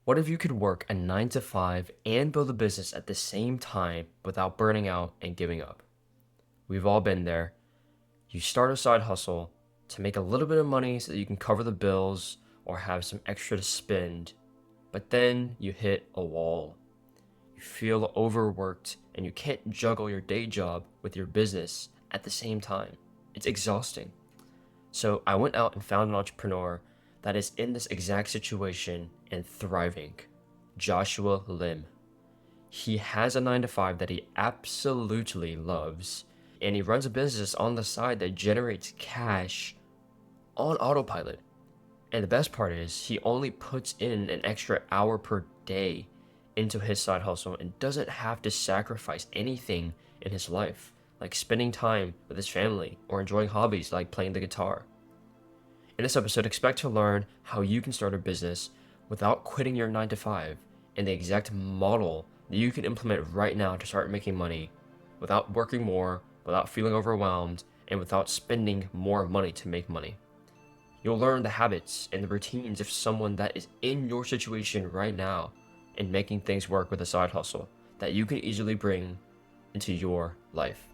What if you could work a 9 to 5 and build a business at the same time without burning out and giving up? We've all been there. You start a side hustle to make a little bit of money so that you can cover the bills or have some extra to spend, but then you hit a wall. You feel overworked and you can't juggle your day job with your business at the same time. It's exhausting. So I went out and found an entrepreneur that is in this exact situation and thriving. Joshua Lim. He has a 9 to 5 that he absolutely loves, and he runs a business on the side that generates cash on autopilot. And the best part is, he only puts in an extra hour per day into his side hustle and doesn't have to sacrifice anything in his life, like spending time with his family or enjoying hobbies like playing the guitar. In this episode, expect to learn how you can start a business without quitting your 9 to 5 and the exact model that you can implement right now to start making money without working more, without feeling overwhelmed, and without spending more money to make money. You'll learn the habits and the routines of someone that is in your situation right now and making things work with a side hustle that you can easily bring into your life.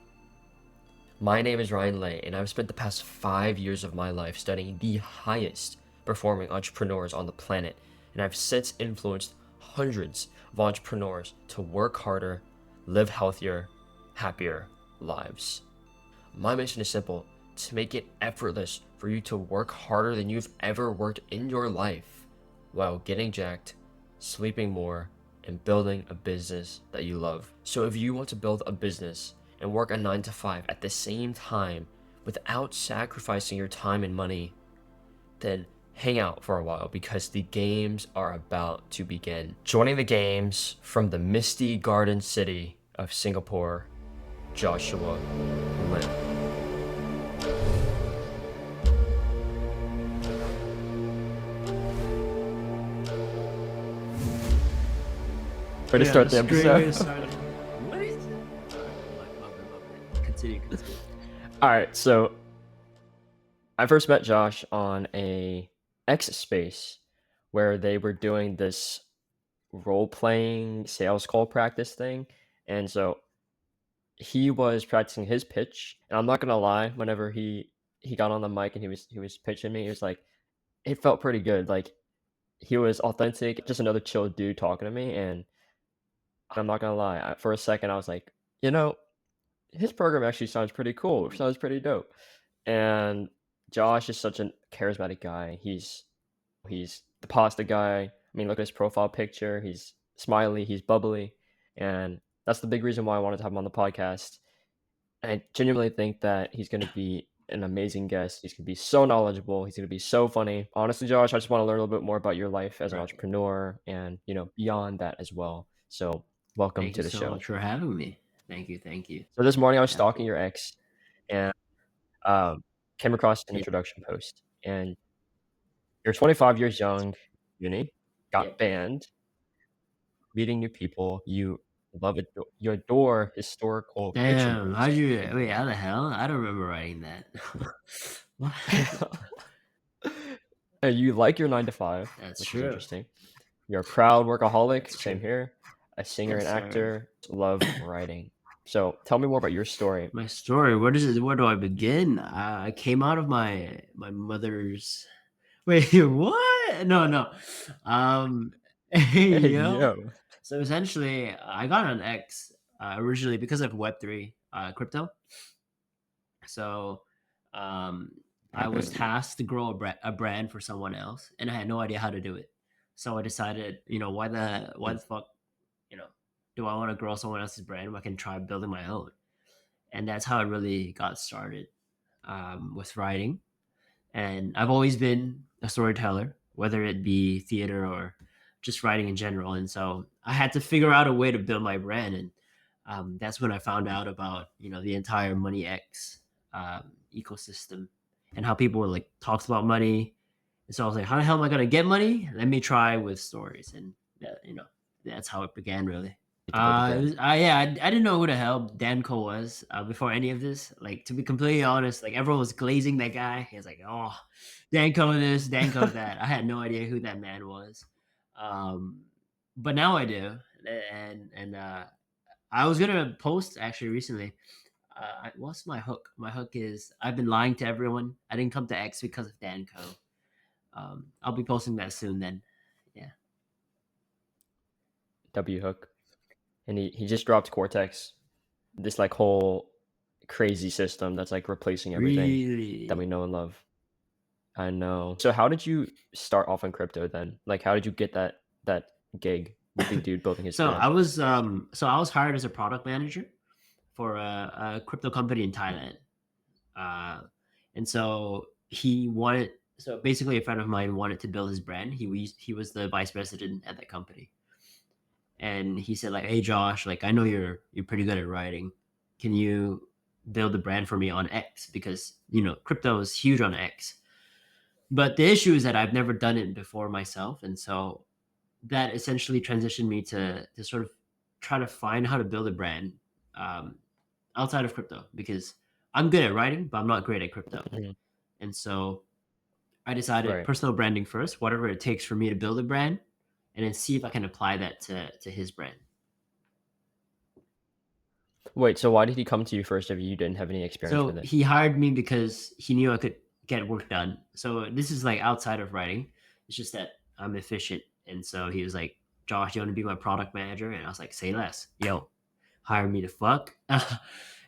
My name is Ryan Lay, and I've spent the past 5 years of my life studying the highest performing entrepreneurs on the planet, and I've since influenced hundreds of entrepreneurs to work harder, live healthier, happier lives. My mission is simple: to make it effortless for you to work harder than you've ever worked in your life while getting jacked, sleeping more, and building a business that you love. So if you want to build a business and work a 9 to 5 at the same time without sacrificing your time and money, then hang out for a while because the games are about to begin. Joining the games from the misty garden city of Singapore, Joshua Lim. Ready to start the That's a great way to episode? start it. What is it? Love it. Continue. All right, so I first met Josh on a X space where they were doing this role-playing sales call practice thing, and so he was practicing his pitch, and I'm not gonna lie, whenever he got on the mic and he was pitching me, it was like it felt pretty good. Like he was authentic, just another chill dude talking to me, and I'm not gonna lie, for a second I was like, you know, his program actually sounds pretty cool. Sounds pretty dope. And Josh is such a charismatic guy. He's the pasta guy. I mean, look at his profile picture. He's smiley. He's bubbly, and that's the big reason why I wanted to have him on the podcast. And I genuinely think that he's going to be an amazing guest. He's going to be so knowledgeable. He's going to be so funny. Honestly, Josh, I just want to learn a little bit more about your life as an Right. entrepreneur, and beyond that as well. So, welcome Thank to you the so show. much for having me. Thank you. So this morning I was Happy. stalking your ex, and came across an Yeah. introduction post, and you're 25 years young, uni, Yeah. got banned, meeting new people, you adore historical fiction Damn. How'd books. you wait? How the hell? I don't remember writing that. What? And you like your 9 to 5, That's which is true. interesting. You're a proud workaholic, That's same true. here. A singer and Yes, sir. actor, love writing. So tell me more about your story. My story. Where do I begin? I came out of my mother's. Wait, what? No. Um, Hey, yo. yo. So essentially, I got an X originally because of Web3 crypto. So um, I was tasked to grow a brand for someone else, and I had no idea how to do it. So I decided, why the fuck, you know, do I want to grow someone else's brand when I can try building my own? And that's how it really got started with writing. And I've always been a storyteller, whether it be theater or just writing in general. And so I had to figure out a way to build my brand, and that's when I found out about the entire Money X ecosystem and how people were like talks about money. And so I was like, how the hell am I gonna get money? Let me try with stories, and that's how it began really. To build a brand. Yeah, I didn't know who the hell Danko was before any of this. Like, to be completely honest, like everyone was glazing that guy. He was like, "Oh, Danko this, Danko that." I had no idea who that man was. Um, but now I do, and I was gonna post actually recently. What's my hook? My hook is I've been lying to everyone. I didn't come to X because of Danco. I'll be posting that soon. Then, yeah, W hook. And he just dropped Cortex, this like whole crazy system that's like replacing everything that we really. know and love. I know. So how did you start off in crypto then? Like how did you get that gig with the dude building his brand? So I was hired as a product manager for a crypto company in Thailand. Uh, and so he wanted so basically a friend of mine wanted to build his brand. He was the vice president at that company. And he said like, "Hey Josh, like I know you're pretty good at writing. Can you build a brand for me on X because, crypto is huge on X." But the issue is that I've never done it before myself, and so that essentially transitioned me to sort of try to find how to build a brand um, outside of crypto because I'm good at writing, but I'm not great at crypto. Mhm. And so I decided Right. personal branding first, whatever it takes for me to build a brand, and then see if I can apply that to his brand. Wait, so why did he come to you first if you didn't have any experience with So it? he hired me because he knew I could get work done. So this is like outside of writing. It's just that I'm efficient. And so he was like, "Josh, you want to be my product manager?" And I was like, "Say less. Yo, hire me to fuck."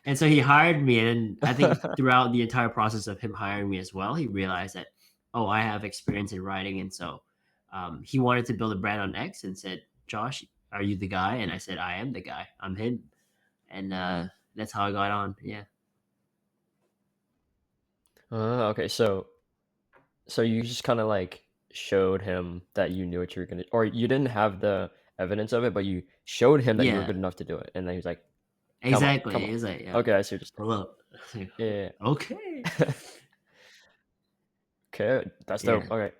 And so he hired me. And I think throughout the entire process of him hiring me as well, he realized that, oh, I have experience in writing. And so he wanted to build a brand on X and said, "Josh, are you the guy?" And I said, "I am the guy. I'm him." And that's how I got on. Yeah. Okay, so you just kind of like showed him that you knew what you were gonna, or you didn't have the evidence of it, but you showed him that you were Yeah. good enough to do it, and then he was like, "Come on, come Exactly. on." He's like, "Yeah, Okay, I see what you're pull up." saying. Okay. Yeah. Okay, that's Yeah. dope. Okay.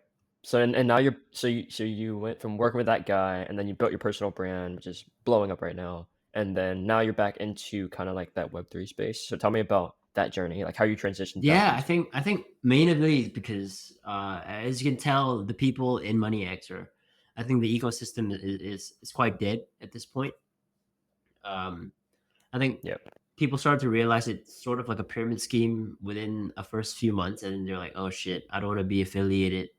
So and now you went from working with that guy and then you built your personal brand, which is blowing up right now. And then now you're back into kind of like that Web3 space. So tell me about that journey, like how you transitioned back Yeah, I into it. think I think mainly because, as you can tell, the people in Money X are I think the ecosystem is quite dead at this point. Um, I think Yep. people started to realize it's sort of like a pyramid scheme within a first few months, and then they're like, "Oh shit, I don't want to be affiliated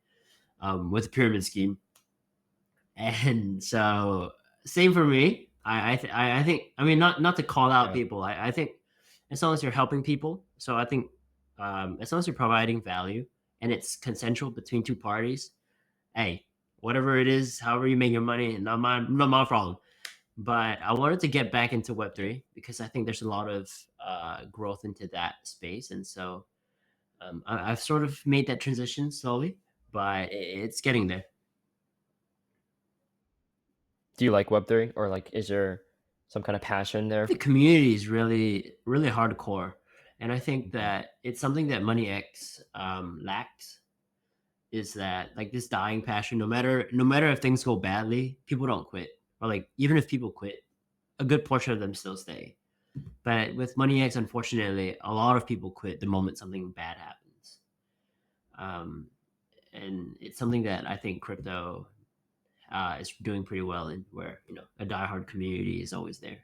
with a pyramid scheme." And so, same for me. I think I mean not to call out Yeah. people. I think as long as you're helping people, so I think as long as you're providing value and it's consensual between two parties, hey, whatever it is, however you make your money, not my problem. But I wanted to get back into Web three because I think there's a lot of growth into that space, and so I've sort of made that transition slowly, but it's getting there. Do you like Web3 or like is there some kind of passion there? The community is really really hardcore, and I think that it's something that Money X lacks. Is that like this dying passion? No matter if things go badly, people don't quit, or like even if people quit, a good portion of them still stay. But with Money X, unfortunately, a lot of people quit the moment something bad happens, um, and it's something that I think crypto is doing pretty well in, where a diehard community is always there.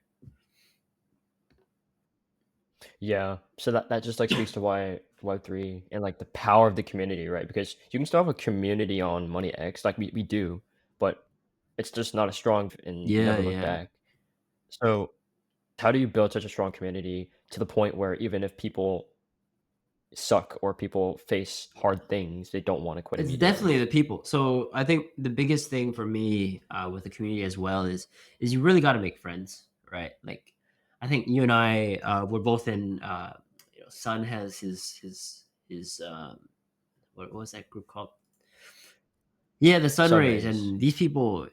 Yeah. So that just like speaks to why Web3 and like the power of the community, right? Because you can still have a community on Money X, like we do, but it's just not as strong and you Yeah, never look yeah. back. So how do you build such a strong community to the point where even if people suck or people face hard things, they don't want to quit It's immediately? definitely the people. So I think the biggest thing for me with the community as well is you really got to make friends, right? Like I think you and I we're both in. Sun has his what was that group called? Yeah, the sun rays, Sunrays. and these people,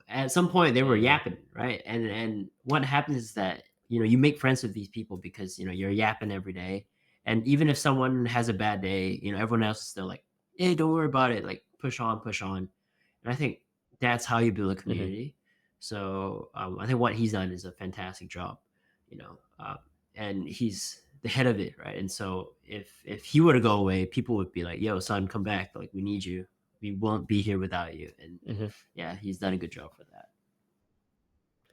at some point they were Yeah. yapping, right? And what happens is that you make friends with these people because you're yapping every day, and even if someone has a bad day, everyone else is still like, "Hey, don't worry about it. Like, push on, push on." And I think that's how you build a Hmm. community. So I think what he's done is a fantastic job, you know, uh, and he's the head of it, right? And so if he were to go away, people would be like, "Yo, son, come back. Like, we need you." we won't be here without you. And Mhm. yeah, he's done a good job for that.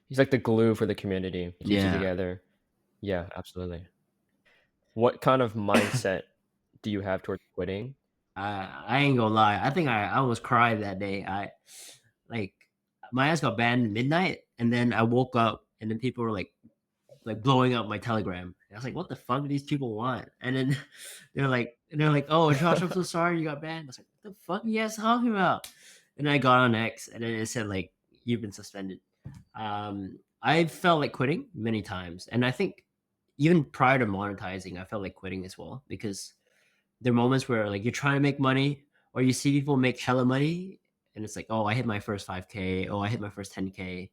He's like the glue for the community. He keeps it Yeah. together. Yeah, absolutely. What kind of mindset do you have towards quitting? I ain't gonna lie. I think I almost cried that day. Like my ass got banned midnight, and then I woke up, and then people were like blowing up my Telegram. And I was like, "What the fuck do these people want?" And then they're like, "Oh, Josh, I'm so sorry you got banned." I was like, "What the fuck are you guys talking about?" And then I got on X, and then it said like, "You've been suspended." I felt like quitting many times, and I think even prior to monetizing, I felt like quitting as well because there are moments where like you're trying to make money or you see people make hella money and it's like, oh, I hit my first 5K, oh, I hit my first 10K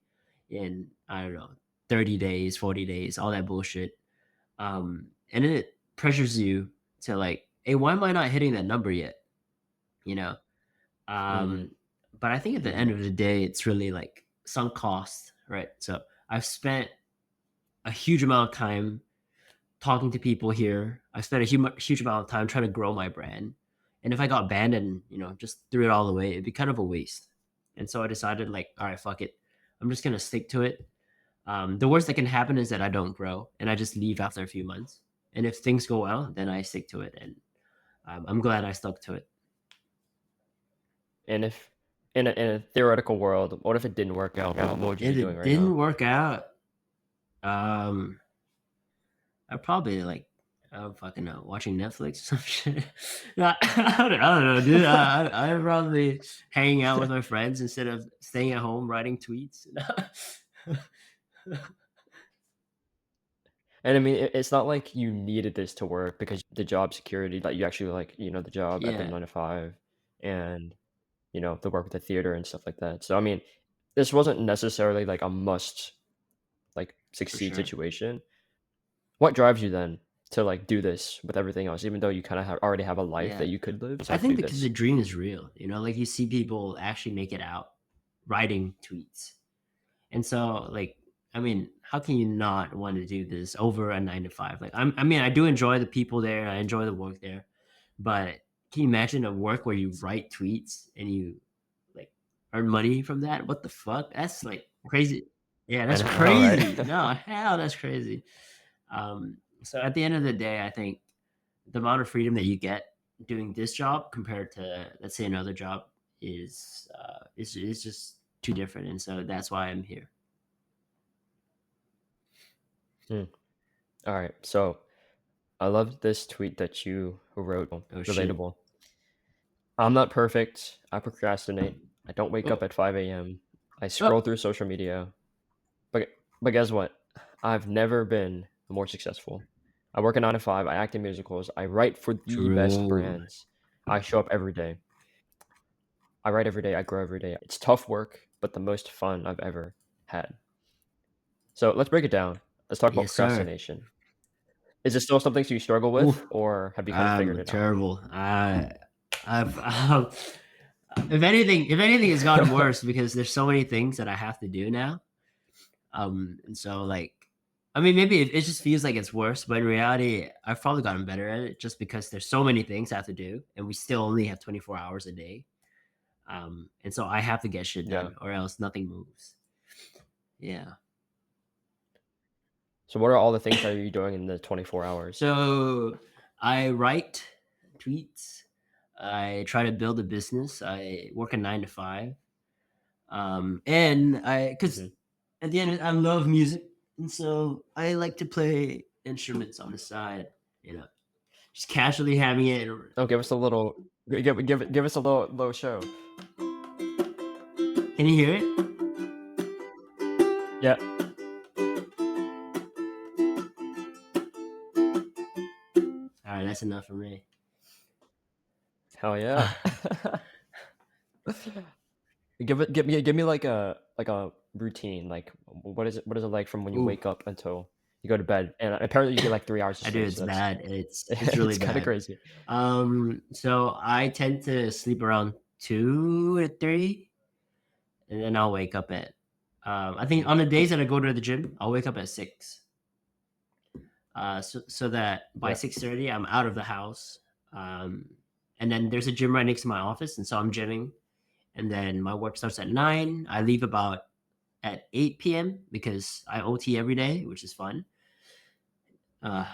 in I don't know 30 days, 40 days, all that bullshit. And then it pressures you to like, hey, why am I not hitting that number yet? You know? Mhm, Um, but I think at the end of the day, it's really like sunk cost, right? So I've spent a huge amount of time talking to people here. I spent a huge amount of time trying to grow my brand. And if I got banned and, just threw it all away, it'd be kind of a waste. And so I decided, like, all right, fuck it. I'm just going to stick to it. The worst that can happen is that I don't grow and I just leave after a few months. And if things go well, then I stick to it. And I'm glad I stuck to it. and if in a theoretical world, what if it didn't work out? What would you If be doing it right now? didn't work out, um, I probably like I don't fucking know, watching Netflix or some shit. No, I don't know, dude. I'd probably hanging out with my friends instead of staying at home writing tweets. And I mean, it's not like you needed this to work because the job security that you actually like, the job at the Yeah, 9 to 5 and, the work with the theater and stuff like that. So, I mean, this wasn't necessarily like a must like for succeed sure. situation. What drives you then to like do this with everything else, even though you kind of already have a life Yeah, that you could live? I Decide to think do because the this. dream is real. Like you see people actually make it out writing tweets. And so, like, I mean, how can you not want to do this over a 9 to 5? Like, I mean, I do enjoy the people there. I enjoy the work there, but can you imagine a work where you write tweets and you like earn money from that? What the fuck? That's like crazy. Yeah, I that's know, right? crazy. No, hell, that's crazy. So at the end of the day, I think the amount of freedom that you get doing this job compared to, let's say, another job is just too different, and so that's why I'm here. Hmm. All right. So I love this tweet that you wrote. Oh shit. Relatable. I'm not perfect. I procrastinate. I don't wake up Oh, at 5 a.m. I oh, scroll through social media. But but guess what? I've never been more successful. I work a 9 to 5. I act in musicals. I write for the best true. brands. I show up every day. I write every day. I grow every day. It's tough work, but the most fun I've ever had. So let's break it down. Let's talk about Yes, sir. procrastination. Is it still something you struggle with, Ooh, or have you kind of figured I'm it out? terrible. I've if anything, it's gotten worse because there's so many things that I have to do now. And so like, I mean, maybe it just feels like it's worse, but in reality, I've probably gotten better at it just because there's so many things I have to do, and we still only have 24 hours a day. And so I have to get shit Yeah. done, or else nothing moves. Yeah. So what are all the things that you're doing in the 24 hours? So I write tweets. I try to build a business. I work a 9 to 5. And because Mhm. at the end, I love music. And so I like to play instruments on the side, you know, just casually having it. Oh, give us a little give us a little show. Can you hear it? Yeah. All right, that's enough for me. Hell yeah. Give me like a routine. Like what is it like from when you Ooh, wake up until you go to bed? And apparently you get like 3 hours of I do. sleep, It's so that's bad. It's really it's kind of bad. crazy. So I tend to sleep around 2 to 3, and then I'll wake up at. I think Mhm. on the days that I go to the gym, I'll wake up at 6. So that by Yeah. 6:30 I'm out of the house. Um, And then there's a gym right next to my office, and so I'm gymming. And then my work starts at 9. I leave about at 8 p.m. because I OT every day, which is fun. Uh,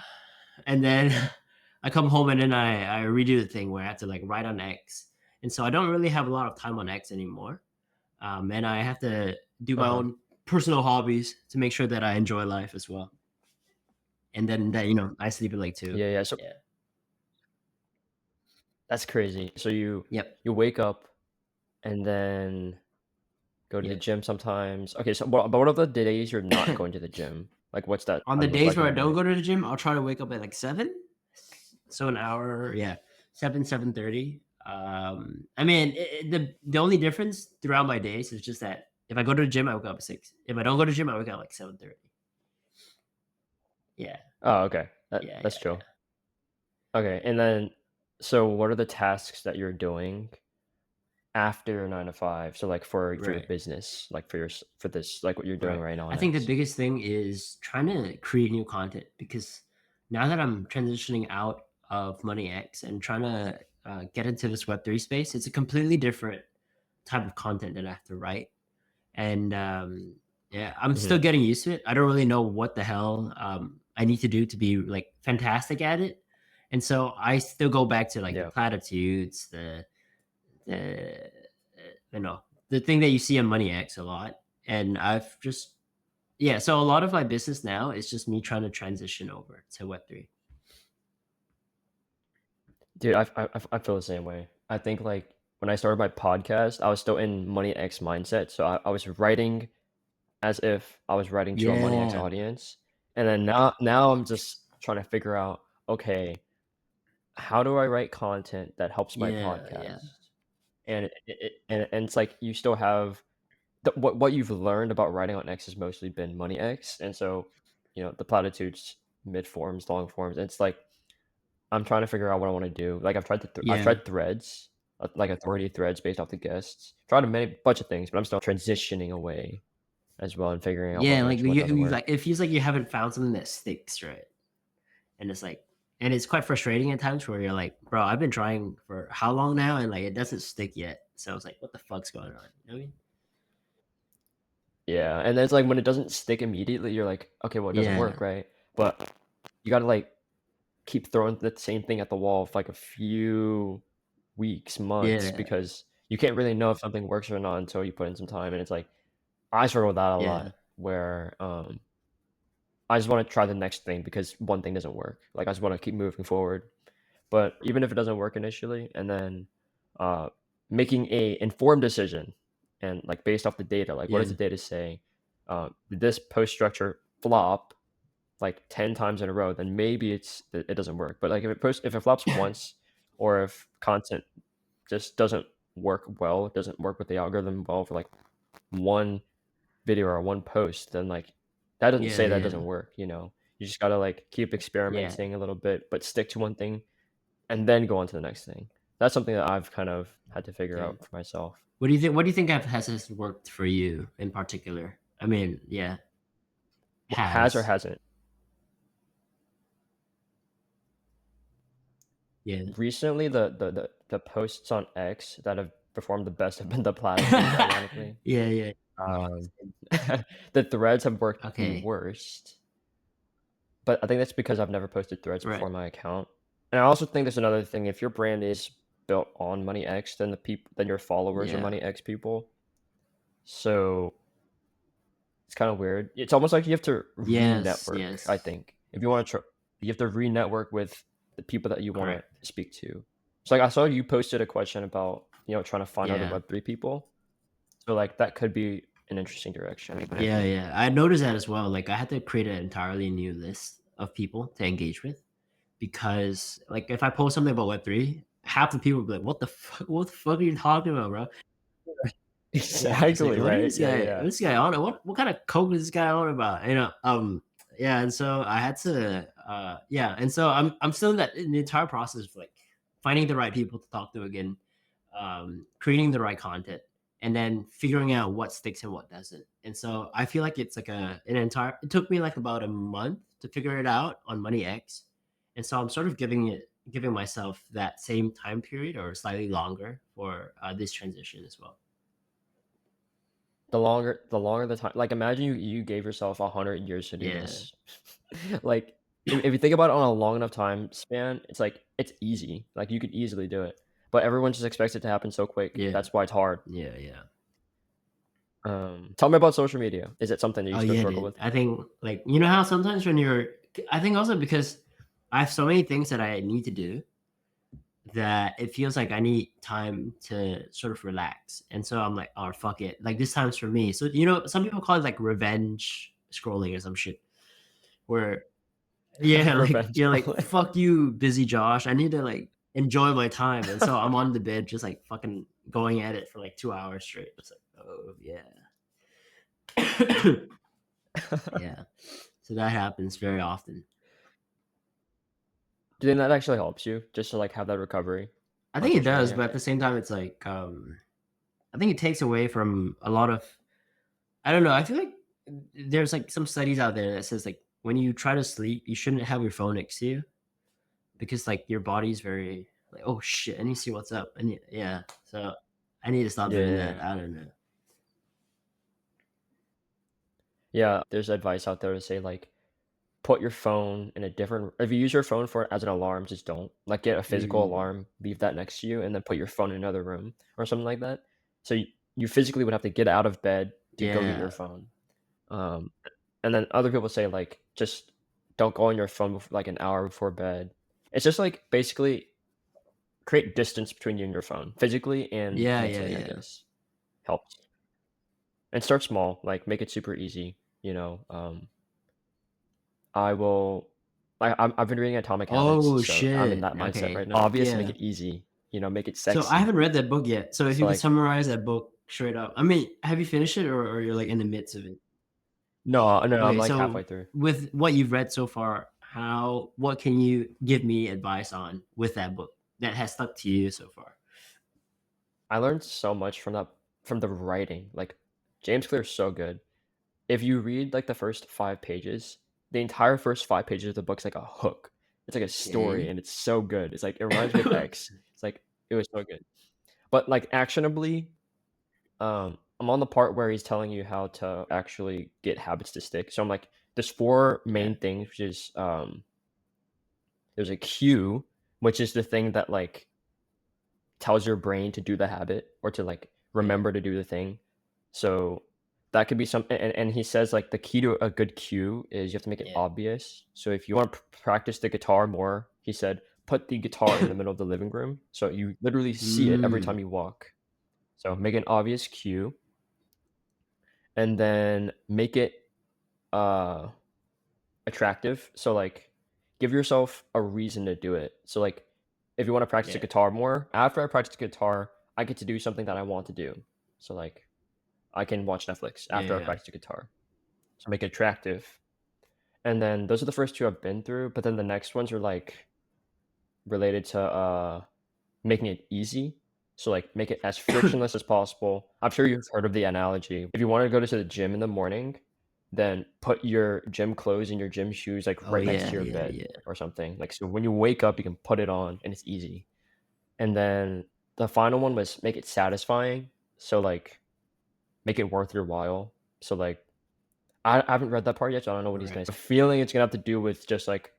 and then I come home and then I redo the thing where I have to like write on X. And so I don't really have a lot of time on X anymore. And I have to do my Uh-huh. own personal hobbies to make sure that I enjoy life as well. And then that, I sleep at like 2. Yeah, yeah. So Yeah. that's crazy. So you Yep. you wake up and then go to the Yep. gym sometimes. Okay, so but what are the days you're not going to the gym? Like, what's that On the time look days like where in I the don't morning? go to the gym, I'll try to wake up at like 7. So an hour, yeah. 7:30. I mean, the only difference throughout my days is just that if I go to the gym, I wake up at 6. If I don't go to the gym, I wake up like 7:30. Yeah. Oh, okay. Yeah, That's yeah, chill. yeah. Okay, and then so what are the tasks that you're doing after your 9 to 5? So, like, for your Right. business, like, for this, like, what you're doing Right. right now I think the next. biggest thing is trying to create new content because now that I'm transitioning out of Money X and trying to get into this Web3 space, it's a completely different type of content that I have to write. And yeah, I'm still Mhm. getting used to it. I don't really know what the hell I need to do to be like fantastic at it. And so I still go back to like the Yeah. platitudes, the you know, the thing that you see on Money X a lot. And I've just yeah, so a lot of my business now is just me trying to transition over to Web3. Dude, I feel the same way. I think, like, when I started my podcast, I was still in Money X mindset, so I was writing as if I was writing to a Money X Yeah. audience, and then now I'm just trying to figure out, okay, how do I write content that helps my Yeah, yeah. podcast? And it's like you still have what you've learned about writing on X has mostly been Money X, and so, the platitudes, mid forms, long forms, it's like I'm trying to figure out what I wanna do. Like, I've Yeah. tried threads, like authority threads based off the guests. Tried a many bunch of things, but I'm still transitioning away as well and figuring out what Yeah, like works and what doesn't you work. like it feels like you haven't found something that sticks, right? And it's like and it's quite frustrating at times where you're like, "Bro, I've been trying for how long now?" And, like, it doesn't stick yet. So it's like, "What the fuck's going on?" You know what I mean? Yeah, and then it's like when it doesn't stick immediately, you're like, "Okay, well, it doesn't Yeah. work, right?" But you gotta, like, keep throwing the same thing at the wall for, like, a few weeks, months, Yeah. because you can't really know if something works or not until you put in some time, and it's like I struggle with that a Yeah. lot where, I just wanna try the next thing because one thing doesn't work. Like, I just wanna keep moving forward. But even if it doesn't work initially, and then, uh, making a informed decision and, like, based off the data, like, what does Yeah. the data say? Did this post structure flop, like, 10 times in a row, then maybe it doesn't work. But, like, if it flops once, or if content just doesn't work well, doesn't work with the algorithm well for, like, one video or one post, then, like, that doesn't Yeah, say that yeah. doesn't work, you know? You just gotta, like, keep Yeah. experimenting a little bit, but stick to one thing and then go on to the next thing. That's something that I've kind of had to figure Yeah. out for myself. What do you think has worked for you in particular? I mean, yeah, What has or has. hasn't? Yeah. Recently, the posts on X that have performed the best have been the platitudes, ironically. Yeah, yeah. Um, the threads have worked the Okay. worst, but I think that's because I've never posted threads Right. before my account. And I also think there's another thing, if your brand is built on Money X, then your followers are Yeah. Money X people. So it's kind of weird. It's almost like you have to Yes, re-network, I yes. think. If you want to you have to re-network with the people that you want to Correct. speak to. So, like, I saw you posted a question about, trying to find other Yeah. Web3 people. So, like, that could be an interesting direction. Yeah, yeah. I noticed that as well. Like I had to create an entirely new list of people to engage with because like if I post something about Web3, half the people will be like, what the fuck are you talking about, bro? Yeah, it's like, Exactly, what right? is this Yeah, guy? yeah. What's this guy on? What kind of coke is this guy on about? Yeah, and so I had to, yeah, and so I'm still in the entire process of like finding the right people to talk to again, creating the right content, and then figuring out what sticks and what doesn't. And so I feel like it's like an entire. It took me like about a month to figure it out on Money X, and so I'm sort of giving it. giving myself that same time period or slightly longer for this transition as well. The longer the time, like, imagine you gave yourself 100 years to do Yeah, this. Like, if you think about it on a long enough time span, it's like, it's easy, like, you could easily do it, but everyone just expects it to happen so quick. yeah, That's why it's hard. yeah, yeah. Tell me about social media. Is it something that you Oh still yeah, struggle dude. with? I think like you know how sometimes when you're, I think also because I have so many things that I need to do that it feels like I need time to sort of relax. And so I'm like, oh fuck it. Like this time's for me. So you know, some people call it like revenge scrolling or some shit. Where yeah, like Revenge you're like, scrolling. fuck you, busy Josh. I need to like enjoy my time. And so I'm on the bed just like fucking going at it for like 2 hours straight. It's like, oh yeah. Yeah. So that happens very often. Do you think that actually helps you just to, like, have that recovery I on think it social does, media? but at the same time, it's like I think it takes away from a lot of, I don't know. I feel like there's like some studies out there that says like when you try to sleep, you shouldn't have your phone next to you because like your body's very like, oh shit, I need to see what's up. And yeah, so I need to stop doing Yeah. that. I don't know. Yeah, there's advice out there to say, like, put your phone in a different if you use your phone for as an alarm, just don't. Like, get a physical Mm, alarm, leave that next to you, and then put your phone in another room or something like that. So you physically would have to get out of bed to go get yeah, your phone. Um, and then other people say, like, just don't go on your phone like, an hour before bed. It's just, like, basically create distance between you and your phone, physically and yeah, yeah, mentally, I yeah. guess, helps. And start small, like, make it super easy, I will I've been reading Atomic Habits, Oh so I'm in shit. that mindset Okay. right now. Obvious, make Yeah. it easy, make it So I sexy. haven't read that book yet. So if So, you could like summarize that book straight up. I mean, have you finished it or you're like in the midst of it? no, no, I'm, Okay, like, halfway so through. with what you've read so far, what can you give me advice on with that book that has stuck to you so far? I learned so much from the writing, like, James Clear is so good. If you read, like, the first 5 pages, the entire first 5 pages of the book's like a hook. It's like a story, Okay. and it's so good. It's like, it reminds me of X. It's like, it was so good. But, like, actionably, I'm on the part where he's telling you how to actually get habits to stick. So I'm like, there's 4 Yeah, main things, which is, there's a cue, which is the thing that, like, tells your brain to do the habit or to, like, yeah, remember to do the thing. So that could be something, and he says, like, the key to a good cue is you have to make it yeah. obvious. So if you wanna practice the guitar more, he said, put the guitar in the middle of the living room, so you literally see it every time Mm, you walk. So make an obvious cue, and then make it, uh attractive. So, like, give yourself a reason to do it. So, like, if you wanna practice the yeah, guitar more, after I practice guitar, I get to do something that I want to do. So, like, I can watch Netflix yeah, after I yeah. practice the guitar. So make it attractive. And then those are the first 2 I've been through, but then the next ones are, like, related to, making it easy. So, like, make it as frictionless as possible. I'm sure you've heard of the analogy. If you wanna go to the gym in the morning, then put your gym clothes and your gym shoes, like, Oh right next to yeah, your yeah, bed yeah. or something. Like, so when you wake up, you can put it on and it's easy. And then the final one was make it satisfying. So, like, make it worth your while. So, like, I haven't read that part yet, so I don't know what he's Right, gonna say. A feeling it's gonna have to do with just, like,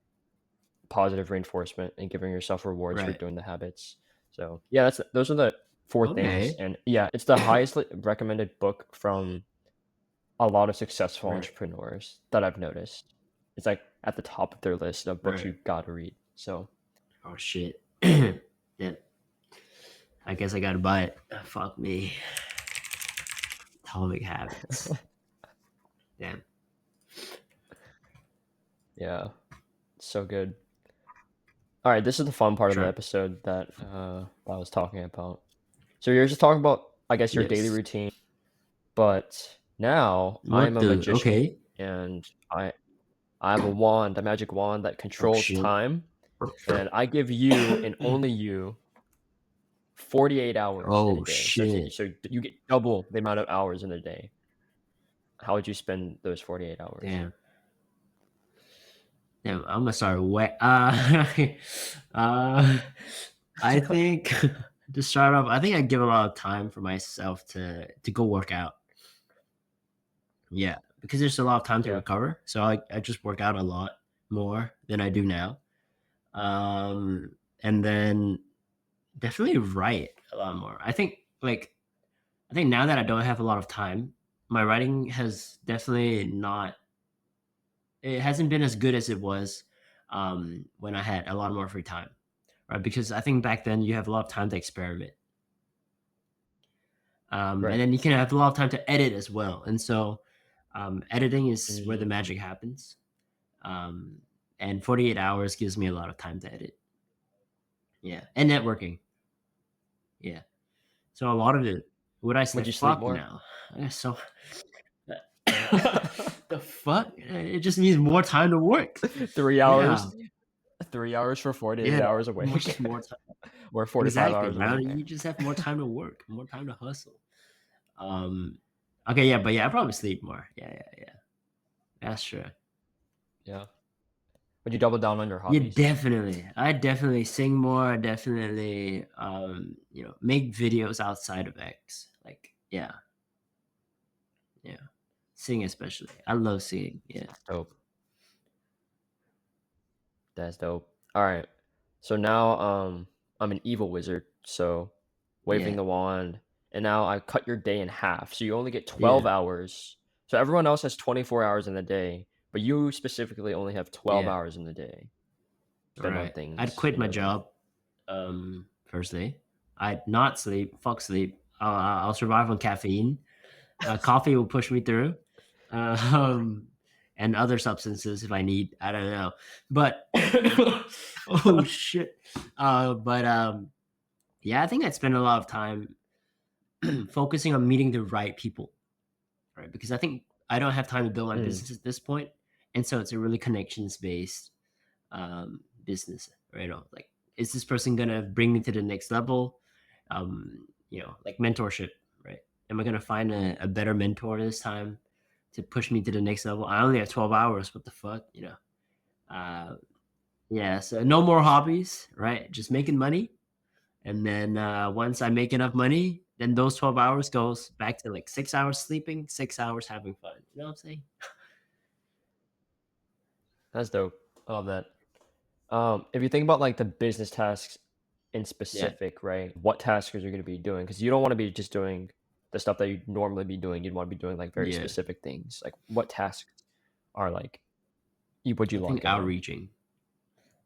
positive reinforcement and giving yourself rewards for right. doing the habits. So, yeah, those are the 4 things, Okay. and yeah, it's the highest recommended book from a lot of successful Right, entrepreneurs that I've noticed. It's, like, at the top of their list of books right. you gotta read. So, Oh shit. Yeah, I guess I gotta buy it. Fuck me. Atomic Habits. Damn. yeah, so good. Alright, this is the fun part of the Sure. episode that, I was talking about. So you're just talking about, I guess, your daily Yes. routine, but now I am What a the? magician, Okay. and I have a wand, a magic wand that Oh controls shit. time, and I give you and only you 48 hours in a Oh day. So shit. you get double the amount of hours in a day. How would you spend those 48 hours? Damn. Damn, I'm gonna start wet. Uh, I think to start off, I think I give a lot of time for myself to go work out. Yeah, because there's a lot of time to Yeah, recover, so I just work out a lot more than I do now. And then definitely write a lot more. I think now that I don't have a lot of time, my writing has definitely not it hasn't been as good as it was when I had a lot more free time, right? Because I think back then you have a lot of time to experiment, and right. then you can have a lot of time to edit as well. And so, editing is where the Hmm. magic happens. Um, and 48 hours gives me a lot of time to edit. Yeah, and networking. Yeah, so a lot of it. Would I say Would you sleep fuck more? no? So the fuck? It just means more time to work. 3 hours, Yeah, 3 hours for 48 yeah, hours more awake, just more time. or 45 Exactly, hours man. awake. You just have more time to work, more time to hustle. Um, okay, yeah, but yeah, I probably sleep more. Yeah, yeah, yeah. That's true. Yeah. Would you double down on your Yeah, hobbies? definitely. I definitely sing more. Definitely, make videos outside of X. Like, yeah, yeah, sing especially. I love singing. Yeah, That's dope. That's dope. All right. So now I'm an evil wizard, so waving yeah, the wand, and now I cut your day in half. So you only get 12 yeah, hours. So everyone else has 24 hours in the day, but you specifically only have 12 yeah. hours in the day. Spend on Right. I'd things quit in my your life. job. First day. I'd not sleep. Fuck sleep. I'll survive on caffeine. Coffee will push me through, um, and other substances if I need. I don't know, but oh shit. But yeah, I think I'd spend a lot of time focusing on meeting the right people, right? Because I think I don't have time to build my Mm, business at this point, and so it's a really connections based business, right? Like, is this person gonna bring me to the next level? Like mentorship, right? Am I gonna find a better mentor this time to push me to the next level? I only have 12 hours. What the fuck, Uh, yeah. So no more hobbies, right? Just making money, and then once I make enough money, then those 12 hours goes back to like 6 hours sleeping, 6 hours having fun. You know what I'm saying? that's dope. I love that. If you think about like the business tasks in Yeah, specific, right? What tasks are you going to be doing? Because you don't want to be just doing the stuff that you'd normally be doing. You'd want to be doing like very yeah. specific things. Like what tasks are like you would I you think lock in on? outreaching.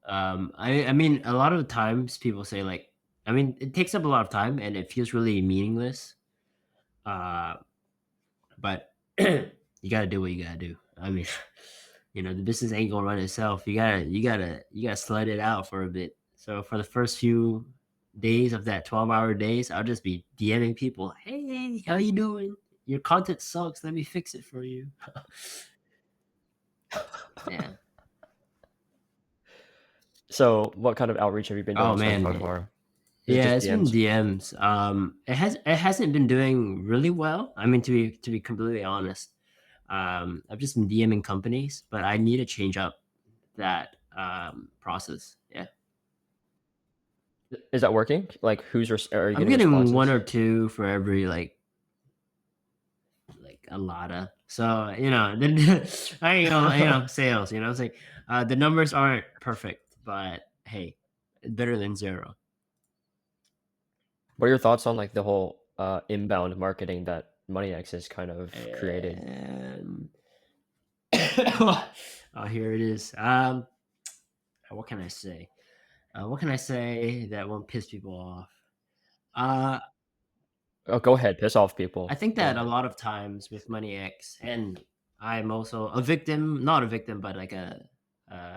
I mean, a lot of the times people say like, I mean, it takes up a lot of time and it feels really meaningless. Uh, but you got to do what you got to do. I mean, the business ain't gonna run itself. You gotta slide it out for a bit. So for the first few days of that 12-hour days, I'll just be DMing people. Hey, how you doing? Your content sucks. Let me fix it for you. Yeah. So what kind of outreach have you been Oh doing so man. far? Is it Yeah, just it's been DMs? DMs. It hasn't been doing really well. I mean, to be completely honest, I've just been DMing companies, but I need to change up that process. Yeah, Is that working? Like are you I'm getting getting one responses? or two for every like a lotta. So then I sales. It's like the numbers aren't perfect, but hey, better than zero. What are your thoughts on like the whole inbound marketing that MoneyX has kind of created? And oh, here it is. What can I say? What can I say that won't piss people off? Uh, Oh, go ahead, piss off I people. think Go that a ahead. lot of times with Money X, and I'm also a victim, not a victim, but like uh,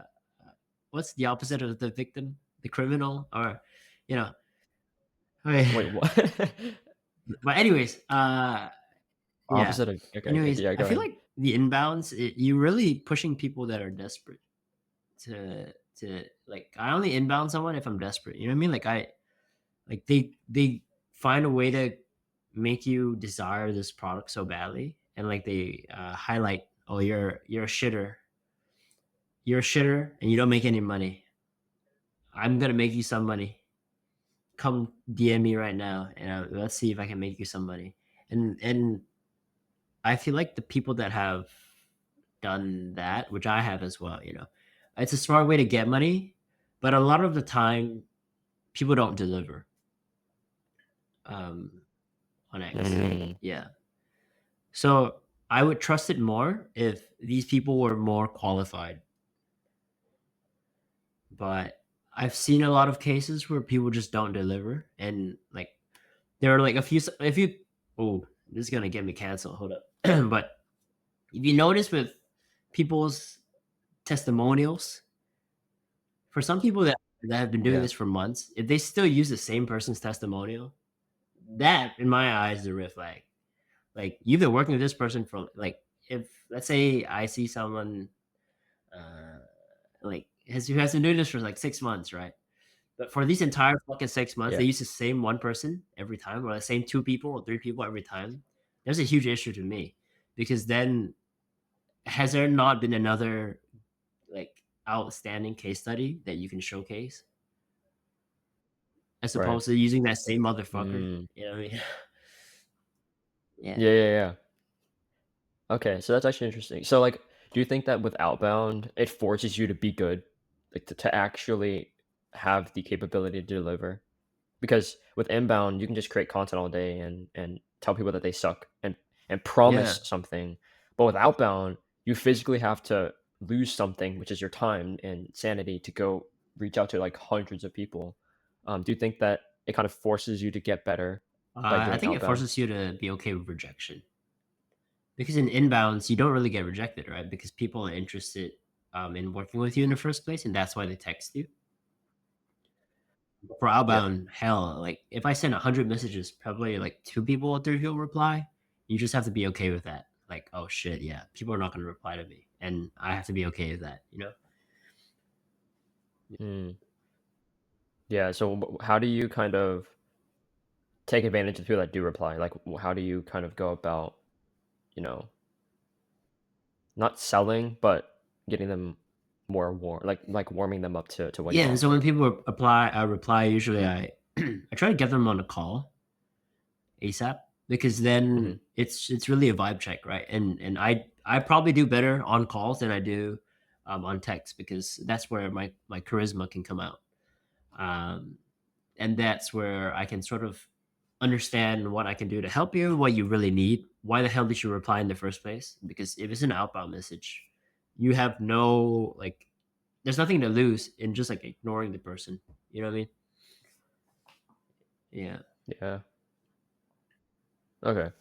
what's the opposite of the victim? The criminal, or you know. Wait, what? But anyways, yeah. Opposite of okay, okay, Anyways, yeah, I go feel ahead. like the inbounds, you're really pushing people that are desperate to like. I only inbound someone if I'm desperate. You know what I mean? Like they find a way to make you desire this product so badly, and like they highlight, oh, you're a shitter, you're a shitter and you don't make any money. I'm gonna make you some money. Come DM me right now, and let's see if I can make you some money. And I feel like the people that have done that, which I have as well, it's a smart way to get money, but a lot of the time people don't deliver um, on X. Mm, Yeah. So I would trust it more if these people were more qualified. But I've seen a lot of cases where people just don't deliver, and like there are like a few. If you, oh, this is gonna get me canceled. Hold up. But if you notice with people's testimonials, for some people that have been doing yeah. this for months, if they still use the same person's testimonial, that in my eyes is a red flag. Like you've been working with this person for like, if let's say I see someone uh like who has been doing this for like 6 months, right? But for these entire fucking 6 months, they Yeah. use the same one person every time, or the same two people or three people every time. There's a huge issue to me because then has there not been another like outstanding case study that you can showcase as Right. opposed to using that same motherfucker? Mm, You know what I mean? Yeah. yeah, yeah, yeah. Okay, so that's actually interesting. So, like, do you think that with outbound, it forces you to be good, like to actually have the capability to deliver? Because with inbound, you can just create content all day and tell people that they suck and Yeah. promise something. But with outbound, you physically have to lose something, which is your time and sanity, to go reach out to like hundreds of people. Do you think that it kind of forces you to get better by I doing think it outbound? forces you to be okay with rejection because in inbounds, you don't really get rejected, right? Because people are interested in working with you in the first place, and that's why they text you. For Yeah. outbound, hell, like if I send 100 messages, probably like two people or three people reply. You just have to be okay with that. Like, oh shit, yeah, people are not going to reply to me, and I have to be okay with that. Mm. Yeah. So, how do you kind of take advantage of people that do reply? Like, how do you kind of go about, you know, not selling, but getting them more warm, like warming them up to what Yeah, you're and so when offering. people reply, usually I try to get them on a call ASAP because Mhm. then it's really a vibe check, right? And I probably do better on calls than I do on text because that's where my charisma can come out. Um, and that's where I can sort of understand what I can do to help you, what you really need. Why the hell did you reply in the first place? Because if it's an outbound message, you have no like, there's nothing to lose in just like ignoring the person. You know what I mean? Yeah. Yeah. Okay.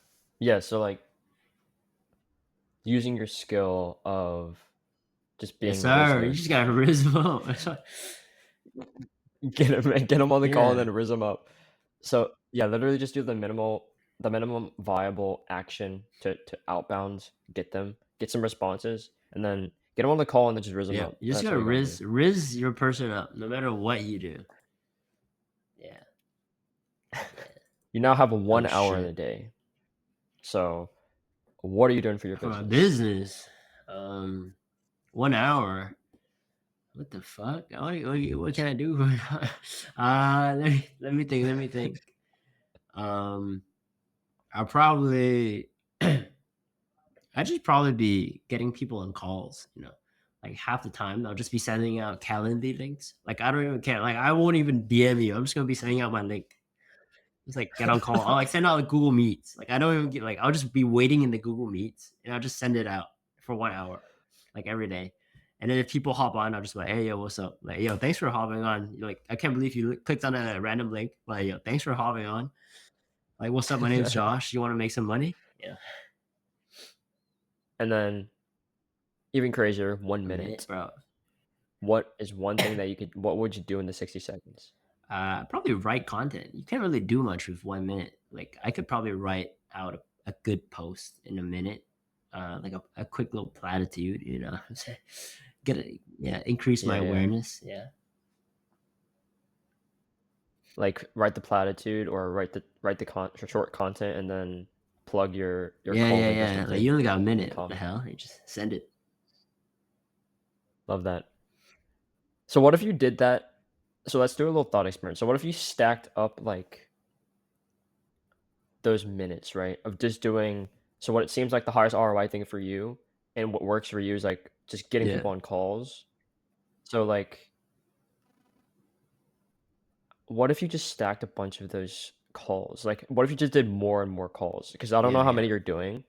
Yeah, so, like, using your skill of just Yes, being sir. You just rhythmic, got charisma. get 'em on the call and Yeah. then rhythm up. So, yeah, literally just do the minimum viable action to outbound, get some responses, and then get them on the call and then just rhythm Yeah. up. You just That's gotta all you gotta do. riz your person up no matter what you do. Yeah. Yeah. You now have Oh 1 hour in the shit. day. So, what are you doing for your For my business? business, um, 1 hour. What the fuck? What can I do? Let me think. Let me think. Um, I'll probably I just probably be getting people on calls. Like half the time I'll just be sending out Calendly links. Like I don't even care. Like I won't even DM you. I'm just gonna be sending out my link. It's like get on call. I'll like send out like Google Meets. Like I don't even get like I'll just be waiting in the Google Meets and I'll just send it out for 1 hour, like every day. And then if people hop on, I'll just be like, hey yo, what's up? Like, yo, thanks for hopping on. You're like, I can't believe you clicked on a random link. Like, yo, thanks for hopping on. Like, what's up? My name's Josh. You want to make some money? Yeah. And then even crazier, 1 A minute, minute. bro. What is one thing that what would you do in the 60 seconds? Probably write content. You can't really do much with 1 minute. Like I could probably write out a good post in a minute, like a quick little platitude. Yeah, increase my Yeah, yeah. awareness. Yeah, Like, write the platitude or write the short content and then plug your yeah, yeah, call link or yeah. Like something you only got a in the minute. What the comment. hell? You just send it. Love that. So what if you did that? So let's do a little thought experiment. So what if you stacked up like those minutes, right? Of just doing so what it seems like the highest ROI thing for you and what works for you is like just getting Yeah. people on calls. So like what if you just stacked a bunch of those calls? Like what if you just did more and more calls? Because I don't know Yeah. how Yeah. many you're doing.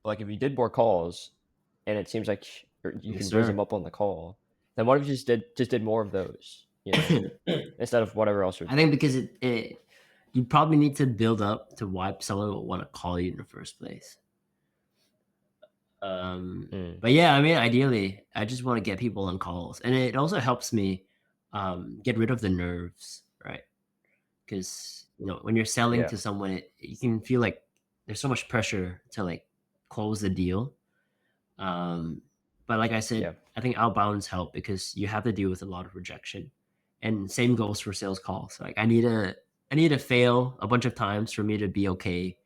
But like if you did more calls and it seems like you Yes, can raise them sir. up on the call, then what if you just did more of those, instead of whatever else you're I think doing? because it you probably need to build up to why someone would want to call you in the first place. Mm, But yeah, I mean, ideally, I just want to get people on calls, and it also helps me get rid of the nerves, right? Because when you're selling yeah, to someone, you can feel like there's so much pressure to like close the deal. Um, but like I said, yeah. I think outbounds help because you have to deal with a lot of rejection, and same goes for sales calls. Like I need to fail a bunch of times for me to be okay,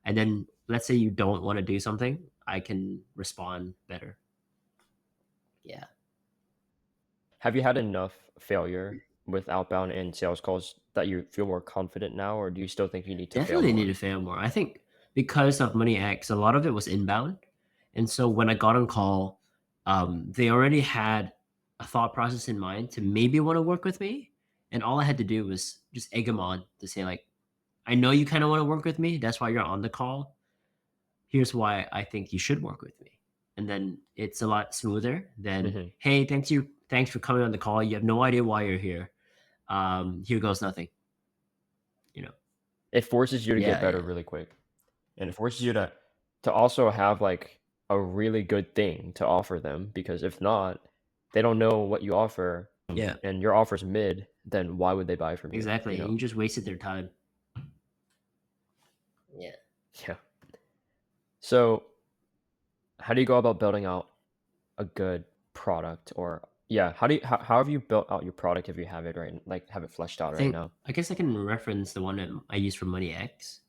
and then let's say you don't want to do something, I can respond better. Yeah, Have you had enough failure with outbound and sales calls that you feel more confident now, or do you still think you need to fail definitely need more? to fail more. I think because of Money X, a lot of it was inbound, and so when I got on call, they already had a thought process in mind to maybe want to work with me, and all I had to do was just egg them on to say like, I know you kind of want to work with me. That's why you're on the call. Here's why I think you should work with me. And then it's a lot smoother than, Mhm. hey, thanks for coming on the call. You have no idea why you're here. Here goes nothing. You know. It forces you to get Yeah, better yeah. really quick, and it forces you to also have, like, a really good thing to offer them, because if not, they don't know what you offer, Yeah. and your offer's mid, then why would they buy from you, you Exactly. know? You just wasted their time. Yeah. Yeah. So, how do you go about building out a good product? Or yeah, how have you built out your product if you have it right, like, have it fleshed out right now? I guess I can reference the one that I use for Money X.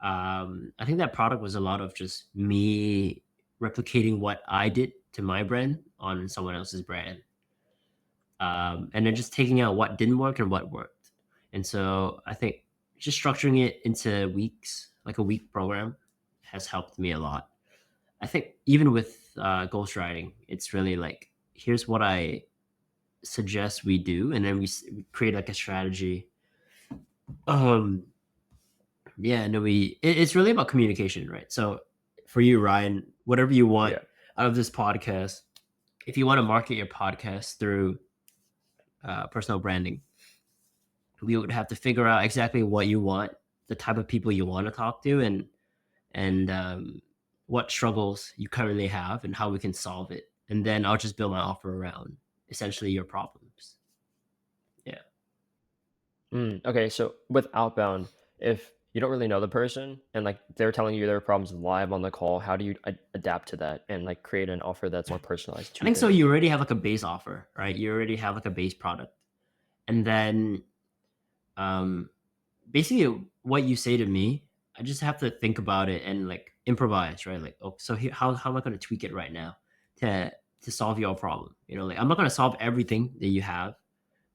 I think that product was a lot of just me replicating what I did to my brand on someone else's brand. And then just taking out what didn't work and what worked. And so I think just structuring it into weeks, like a week program, has helped me a lot. I think even with ghostwriting, it's really like, here's what I suggest we do, and then we create like a strategy. Um, yeah, and then it's really about communication, right? So for you, Ryan, whatever you want Yeah. out of this podcast, if you want to market your podcast through personal branding, we would have to figure out exactly what you want, the type of people you want to talk to, and what struggles you currently have, and how we can solve it. And then I'll just build my offer around essentially your problems. Yeah. Okay, so with outbound, if you don't really know the person and like they're telling you their problems live on the call, how do you adapt to that and like create an offer that's more personalized I to think so. them? You already have like a base offer, right? You already have like a base product, and then um, basically what you say to me, I just have to think about it and like improvise, right? Like, oh, so here, how am I going to tweak it right now to to solve your problem? Like I'm not going to solve everything that you have,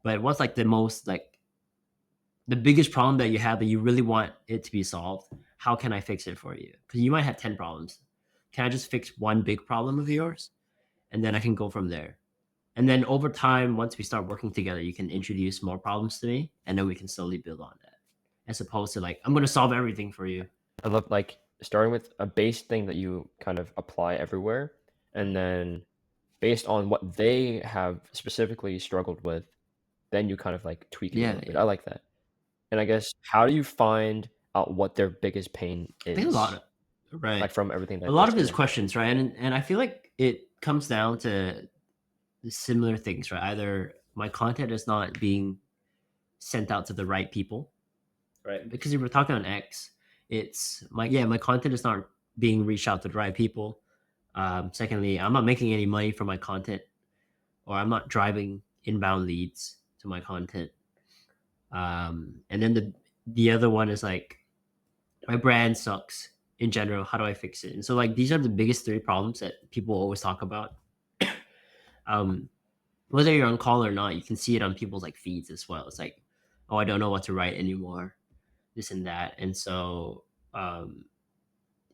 but what's like the most like the biggest problem that you have that you really want it to be solved? How can I fix it for you? Because you might have 10 problems. Can I just fix one big problem of yours, and then I can go from there? And then over time, once we start working together, you can introduce more problems to me, and then we can slowly build on that. As opposed to like, I'm gonna solve everything for you. I love like starting with a base thing that you kind of apply everywhere, and then based on what they have specifically struggled with, then you kind of like tweak it a Yeah, little bit. I yeah. like that. And I guess how do you find out what their biggest pain I think a lot is, of right. like from everything A that lot that's of it is given? questions, right? And I feel like it comes down to similar things, right? Either my content is not being sent out to the right people, right? Because if we're talking on X, it's my content is not being reached out to the right people. Secondly, I'm not making any money from my content, or I'm not driving inbound leads to my content. And then the other one is like, my brand sucks in general. How do I fix it? And so like these are the biggest three problems that people always talk about. whether you're on call or not, you can see it on people's like feeds as well. It's like, oh, I don't know what to write anymore, this and that. And so um,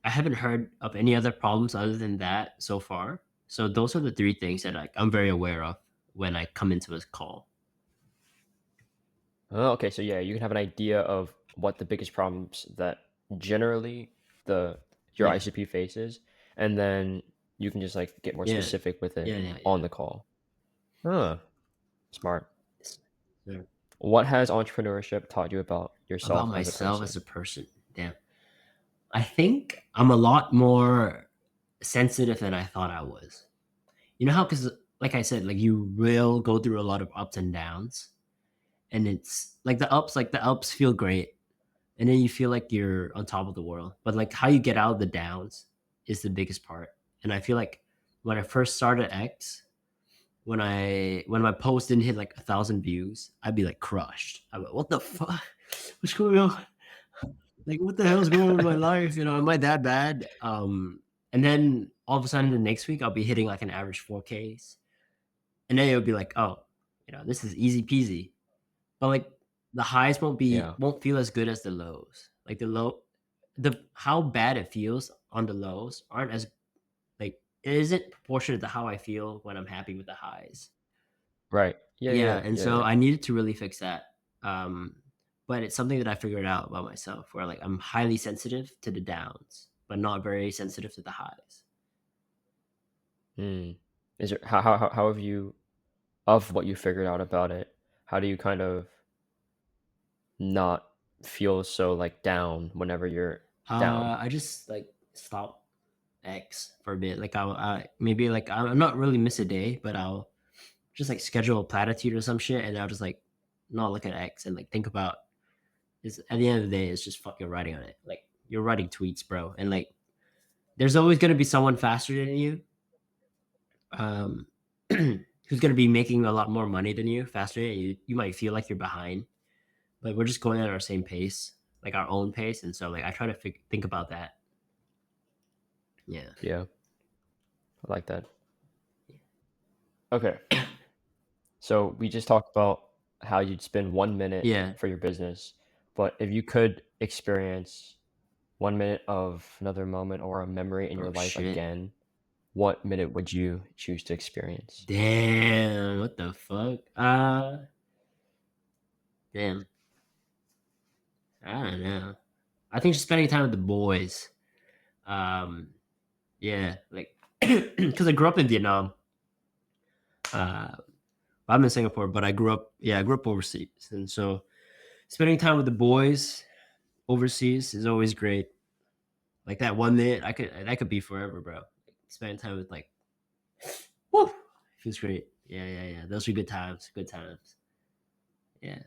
I haven't heard of any other problems other than that so far. So those are the three things that I'm very aware of when I come into a call. Oh, okay, so yeah, you can have an idea of what the biggest problems that generally the your Yeah, ICP faces, and then you can just like get more yeah, specific with it yeah. on the call. Huh, smart. Yes, sir. What has entrepreneurship taught you about About yourself as a myself as person? a person. Damn. I think I'm a lot more sensitive than I thought I was. You know how, because like I said, like you will go through a lot of ups and downs, and it's like the ups feel great, and then you feel like you're on top of the world. But like how you get out of the downs is the biggest part. And I feel like when I first started X, when my post didn't hit like 1,000 views, I'd be like crushed. I'm like, what the fuck? What's going on? Like, what the hell is going on with my life? You know, am I that bad? And then all of a sudden the next week I'll be hitting like an average 4Ks. And then it'll be like, oh, this is easy peasy. But like the highs Yeah, won't feel as good as the lows. Like the how bad it feels on the lows aren't as like it isn't proportionate to how I feel when I'm happy with the highs. right. Yeah, Yeah, yeah, and yeah, so yeah. I needed to really fix that. Um, but it's something that I figured out about myself where like I'm highly sensitive to the downs, but not very sensitive to the highs. Hmm. Is there how have you of what you figured out about it? How do you kind of not feel so like down whenever you're down? I just like stop X for a bit. Like I maybe like I'm not really miss a day, but I'll just like schedule a platitude or some shit, and I'll just like not look at X and like think about is at the end of the day, it's just fucking writing on it. Like you're writing tweets, bro, and like there's always gonna be someone faster than you, um, who's gonna be making a lot more money than you faster. You might feel like you're behind, but we're just going at our same pace, like our own pace, and so like I try to think about that. Yeah, Yeah, I like that. Okay. So we just talked about how you'd spend 1 minute yeah. for your business, but if you could experience 1 minute of another moment or a memory in your Oh life shit. again, what minute would you choose to experience? Damn. What the fuck? Damn. I don't know. I think just spending time with the boys. Um, yeah, like because I grew up in Vietnam. Uh, I'm in Singapore, but I grew up overseas, and so spending time with the boys overseas is always great. Like that 1 minute, that could be forever, bro. Spending time with like, woo, feels great. Yeah. Those are good times. Good times. Yeah.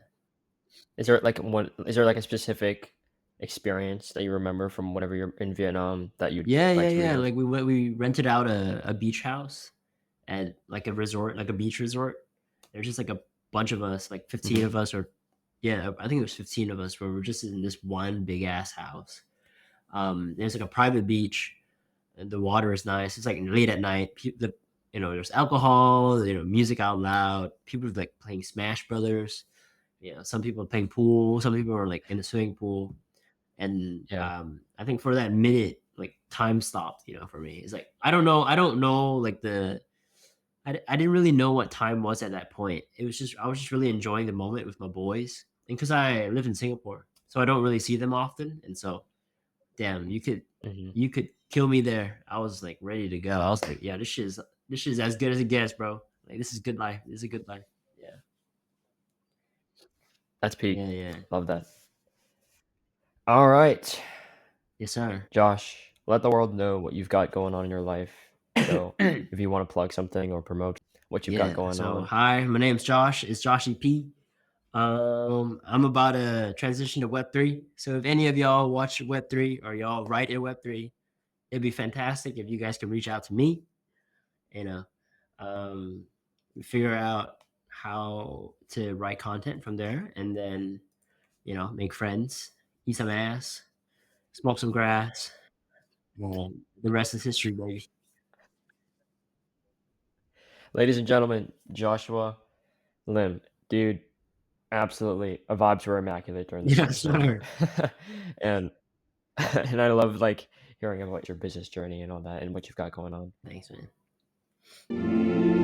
Is there like a specific experience that you remember from whenever you're in Vietnam that you'd like to Yeah. relive? Like we rented out a beach house at like a resort, like a beach resort. There's just like a bunch of us, like 15 Mhm. of us, or yeah, I think it was 15 of us, where we're just in this one big ass house. There's like a private beach, and the water is nice. It's like late at night. There's alcohol, music out loud. People are like playing Smash Brothers. Some people are playing pool. Some people are like in the swimming pool. And Yeah. I think for that minute, like time stopped. For me, it's like I don't know like I didn't really know what time was at that point. I was just really enjoying the moment with my boys, and because I live in Singapore, so I don't really see them often, and so damn, Mhm. you could kill me there. I was like ready to go. I was like, yeah, this shit's as good as it gets, bro. Like this is good life. This is a good life. Yeah, That's peak. yeah. Love that. All right, Yes, sir. Josh, let the world know what you've got going on in your life. So, if you want to plug something or promote what you've got Yeah. going So on. hi, my name's Josh. It's Joshy P. I'm about to transition to Web3. So if any of y'all watch Web3 or y'all write in Web3, it'd be fantastic if you guys could reach out to me. You know, um, figure out how to write content from there, and then make friends, eat some ass, smoke some grass. And the rest is history, baby. Ladies and gentlemen, Joshua Lim. Dude, absolutely. Our vibes were immaculate during this Yes, episode. sir. And and I love like hearing about your business journey and all that and what you've got going on. Thanks, man.